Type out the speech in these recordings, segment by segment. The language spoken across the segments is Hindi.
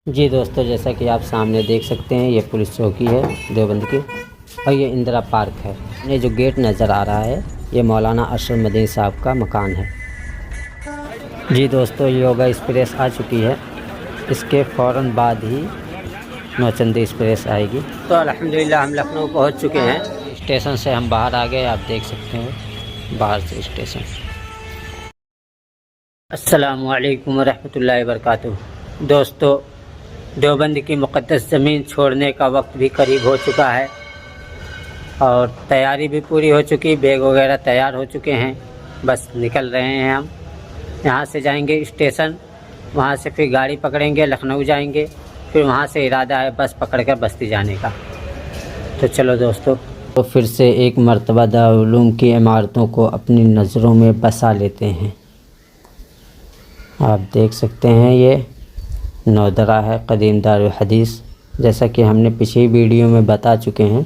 जी दोस्तों, जैसा कि आप सामने देख सकते हैं, ये पुलिस चौकी है देवबंद की और ये इंदिरा पार्क है। ये जो गेट नज़र आ रहा है, ये मौलाना अशरफ मदनी साहब का मकान है। जी दोस्तों, योगा एक्सप्रेस आ चुकी है। इसके फ़ौरन बाद ही नौचंदी एक्सप्रेस आएगी। तो अल्हम्दुलिल्लाह हम लखनऊ पहुंच चुके हैं। स्टेशन से हम बाहर आ गए, आप देख सकते हैं बाहर से स्टेशन। अस्सलामु अलैकुम रहमतुल्लाहि व बरकातुहू। दोस्तों, देवबंद की मुक़द्दस ज़मीन छोड़ने का वक्त भी करीब हो चुका है और तैयारी भी पूरी हो चुकी, बैग वगैरह तैयार हो चुके हैं। बस निकल रहे हैं हम। यहाँ से जाएंगे स्टेशन, वहाँ से फिर गाड़ी पकड़ेंगे, लखनऊ जाएंगे, फिर वहाँ से इरादा है बस पकड़कर बस्ती जाने का। तो चलो दोस्तों, तो फिर से एक मर्तबा दारुल उलूम की इमारतों को अपनी नज़रों में बसा लेते हैं। आप देख सकते हैं ये नौदरा है कदीम दारुल हदीस, जैसा कि हमने पिछली वीडियो में बता चुके हैं।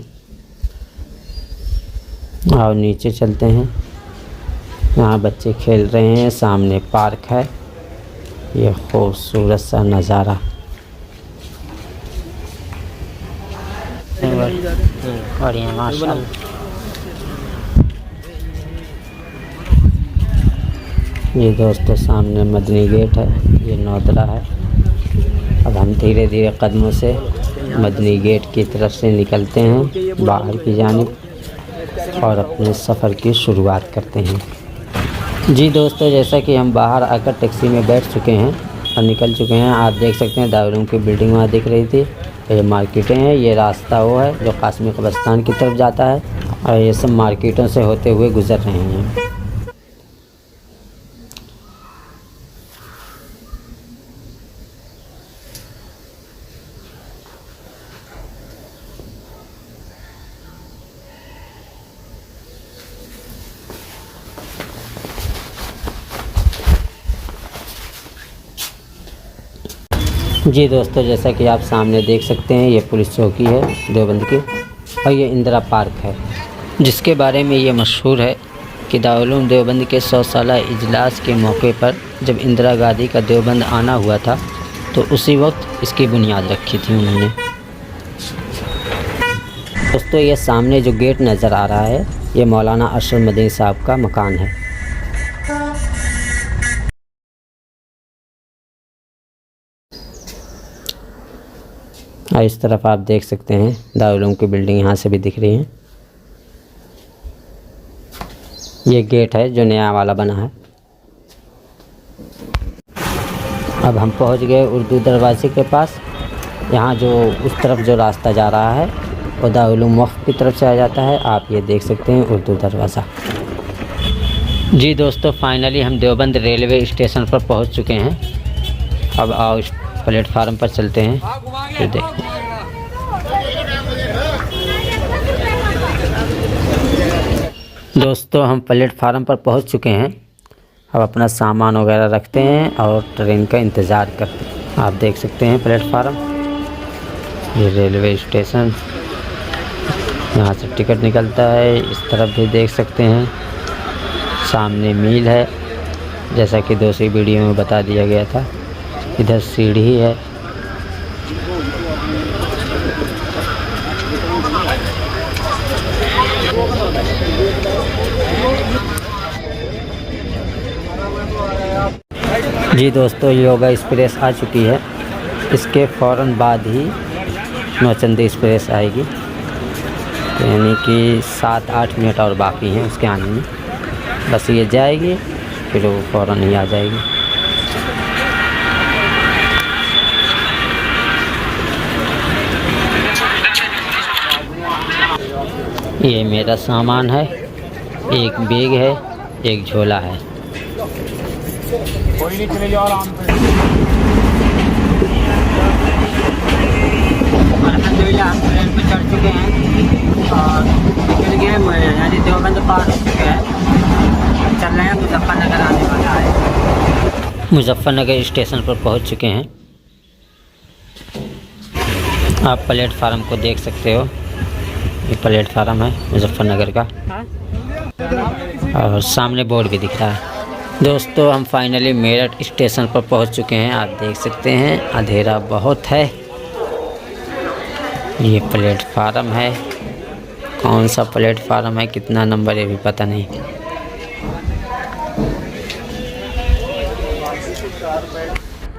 और नीचे चलते हैं, यहाँ बच्चे खेल रहे हैं, सामने पार्क है। ये खूबसूरत सा नज़ारा। बढ़िया माशाअल्लाह। ये दोस्तों सामने मदनी गेट है, ये नौदरा है। अब हम धीरे धीरे कदमों से मदनी गेट की तरफ से निकलते हैं बाहर की जानिब और अपने सफ़र की शुरुआत करते हैं। जी दोस्तों, जैसा कि हम बाहर आकर टैक्सी में बैठ चुके हैं और निकल चुके हैं। आप देख सकते हैं दारुल उलूम की बिल्डिंग वहाँ दिख रही थी। ये मार्केटें हैं, ये रास्ता वो है जो कासमी कब्रिस्तान की तरफ जाता है और ये सब मार्केटों से होते हुए गुज़र रहे हैं। जी दोस्तों, जैसा कि आप सामने देख सकते हैं, ये पुलिस चौकी है देवबंद की और ये इंदिरा पार्क है, जिसके बारे में ये मशहूर है कि दारुल उलूम देवबंद के 100 साला इजलास के मौके पर जब इंदिरा गांधी का देवबंद आना हुआ था तो उसी वक्त इसकी बुनियाद रखी थी उन्होंने। दोस्तों, ये सामने जो गेट नज़र आ रहा है, ये मौलाना अशरफ मदनी साहब का मकान है। और इस तरफ आप देख सकते हैं दारुल उलूम की बिल्डिंग यहाँ से भी दिख रही है। ये गेट है जो नया वाला बना है। अब हम पहुँच गए उर्दू दरवाजे के पास। यहाँ जो उस तरफ जो रास्ता जा रहा है वो दारुल उलूम वक्फ की तरफ से आ जाता है। आप ये देख सकते हैं उर्दू दरवाज़ा। जी दोस्तों, फाइनली हम देवबंद रेलवे स्टेशन पर पहुँच चुके हैं। अब आओ प्लेटफार्म पर चलते हैं, फिर देखते हैं। दोस्तों, हम प्लेटफार्म पर पहुंच चुके हैं। अब अपना सामान वगैरह रखते हैं और ट्रेन का इंतज़ार करते हैं। आप देख सकते हैं प्लेटफार्म, ये रेलवे स्टेशन, यहाँ से टिकट निकलता है। इस तरफ भी देख सकते हैं, सामने मील है जैसा कि दूसरी वीडियो में बता दिया गया था। इधर सीढ़ी है। जी दोस्तों, योगा एक्सप्रेस आ चुकी है। इसके फ़ौरन बाद ही नौचंदी एक्सप्रेस आएगी, यानी कि 7-8 मिनट और बाकी हैं उसके आने में। बस ये जाएगी, फिर वो फ़ौरन ही आ जाएगी। ये मेरा सामान है, एक बैग है, एक झोला है। कोई नहीं, चले जाओ आराम से। अल्हम्दुलिल्लाह हम ट्रेन पर चढ़ चुके हैं और निकल गए, यानी देवबंद पार हो चुके हैं। चल रहे हैं, मुजफ्फरनगर आने वाला है। मुजफ्फरनगर स्टेशन पर पहुंच चुके हैं। आप प्लेटफार्म को देख सकते हो, ये प्लेटफार्म है मुजफ्फरनगर का और सामने बोर्ड भी दिख रहा है। दोस्तों हम फाइनली मेरठ स्टेशन पर पहुंच चुके हैं। आप देख सकते हैं अंधेरा बहुत है। ये प्लेटफार्म है, कौन सा प्लेटफार्म है, कितना नंबर है भी पता नहीं।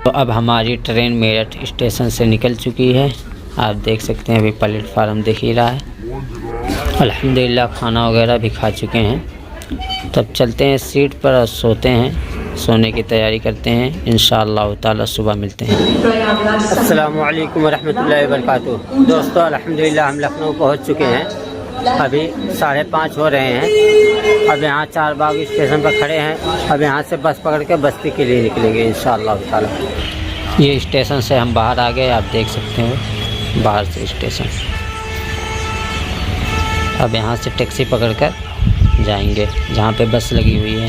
तो अब हमारी ट्रेन मेरठ स्टेशन से निकल चुकी है। आप देख सकते हैं अभी प्लेटफार्म दिख ही रहा है। अल्हम्दुलिल्लाह खाना वगैरह भी खा चुके हैं। तब चलते हैं सीट पर और सोते हैं, सोने की तैयारी करते हैं। इंशाअल्लाह ताला सुबह मिलते हैं। अस्सलामु अलैकुम रहमतुल्लाहि व बरकातुहू। दोस्तों अल्हम्दुलिल्लाह हम लखनऊ पहुंच चुके हैं। अभी 5:30 हो रहे हैं। अब यहाँ चारबाग स्टेशन पर खड़े हैं। अब यहाँ से बस पकड़ के बस्ती के लिए निकलेंगे इंशाअल्लाह ताला। ये स्टेशन से हम बाहर आ गए। आप देख सकते हैं बाहर से स्टेशन। अब यहाँ से टैक्सी पकड़कर जाएंगे जहाँ पे बस लगी हुई है।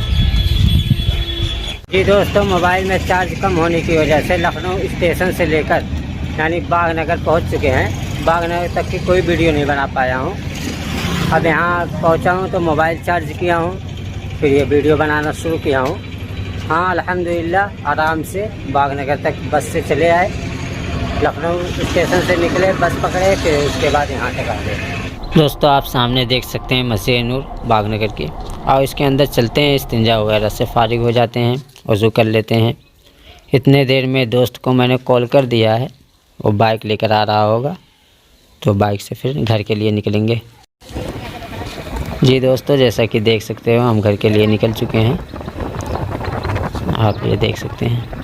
जी दोस्तों, मोबाइल में चार्ज कम होने की वजह से लखनऊ स्टेशन से लेकर यानी बागनगर पहुँच चुके हैं। बागनगर तक की कोई वीडियो नहीं बना पाया हूँ। अब यहाँ पहुँचा हूँ तो मोबाइल चार्ज किया हूँ, फिर ये वीडियो बनाना शुरू किया हूँ। हाँ अल्हम्दुलिल्लाह आराम से बागनगर तक बस से चले आए। लखनऊ स्टेशन से निकले, बस पकड़े, फिर उसके बाद यहाँ तक आ गए। दोस्तों आप सामने देख सकते हैं मस्जिद नूर बागनगर की। और इसके अंदर चलते हैं, इस्तिंजा वगैरह से फारिग हो जाते हैं, वज़ू कर लेते हैं। इतने देर में दोस्त को मैंने कॉल कर दिया है, वो बाइक लेकर आ रहा होगा, तो बाइक से फिर घर के लिए निकलेंगे। जी दोस्तों जैसा कि देख सकते हो हम घर के लिए निकल चुके हैं। आप ये देख सकते हैं।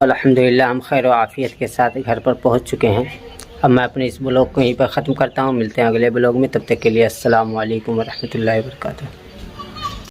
अल्हम्दुलिल्लाह हम खैर व आफियत के साथ घर पर पहुंच चुके हैं। अब मैं अपने इस ब्लॉग को यहीं पर ख़त्म करता हूं। मिलते हैं अगले ब्लॉग में, तब तक के लिए अस्सलामु अलैकुम व रहमतुल्लाहि व बरकातुहू।